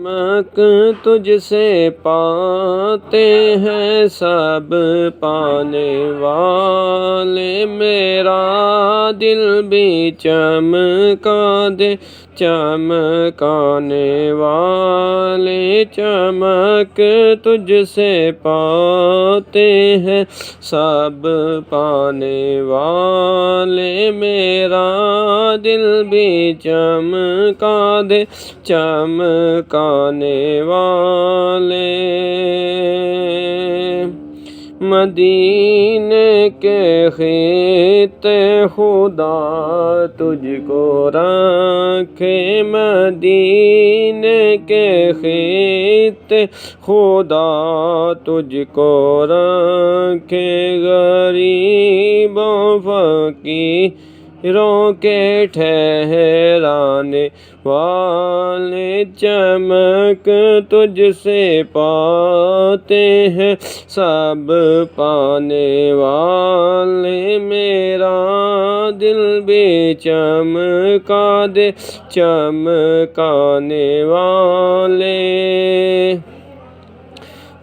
چمک تجھ سے پاتے ہیں سب پانے والے، میرا دل بھی چمکا دے چمکانے والے، چمک تجھ سے پاتے ہیں سب پانے والے، میرا دل بھی چمکا دے چمکانے والے۔ مدینے کے خطے خدا تجھ کو رکھے، مدینے کے خطے خدا تجھ کو رکھے، غریبوں فقیروں کے ٹھہرانے والے، چمک تجھ سے پاتے ہیں سب پانے والے، میرا دل بھی چمکا دے چمکانے والے۔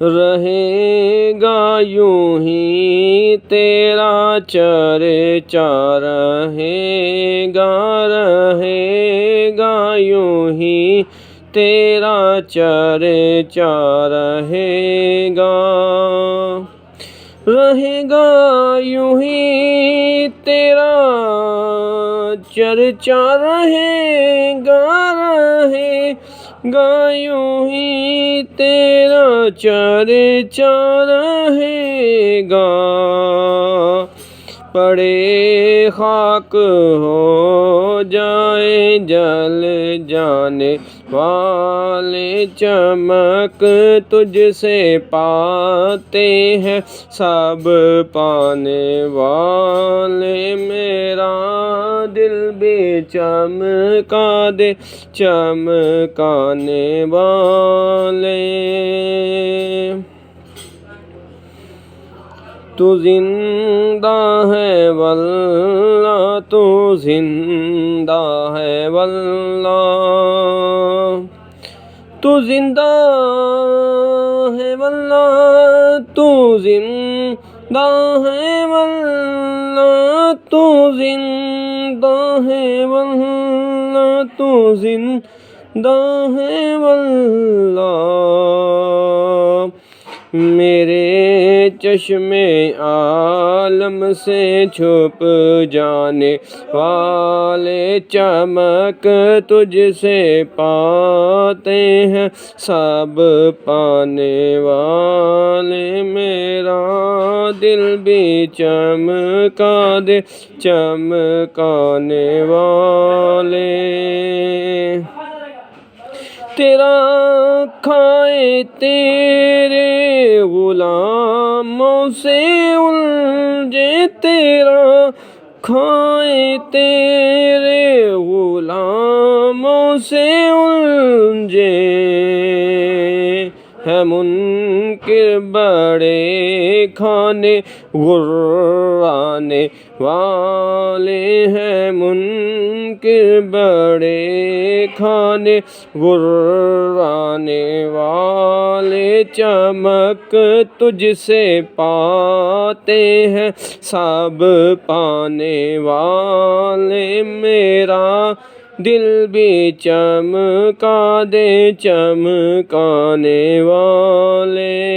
رہے گا یوں ہی تیرا چرچا، رہے گا یوں ہی تیرا چرچا، رہے گا یوں ہی تیرا چرچا، رہے گا یوں ہی تیرا چرچا، رہے گا۔ پڑے خاک ہو جائے جل جانے والے، چمک تجھ سے پاتے ہیں سب پانے والے، میرا دل بھی چمکا دے چمکانے والے۔ تو زندہ ہے واللہ، تو زندہ ہے واللہ، تو زندہ ہے واللہ، تو زندہ ہے واللہ، تو زندہ ہے واللہ، تو زندہ ہے واللہ۔ میرے چشم عالم سے چھپ جانے والے، چمک تجھ سے پاتے ہیں سب پانے والے، میرا دل بھی چمکا دے چمکانے والے۔ تیرا کھائے تیرے غلاموں سے الجھے، تیرا کھائے تیرے غلاموں سے الجھے، ہے منکر بڑے کھانے غرانے والے، ہیں منکر بڑے کھانے غرانے والے، چمک تجھ سے پاتے ہیں سب پانے والے، میرا دل بھی چمکا دے چمکانے والے۔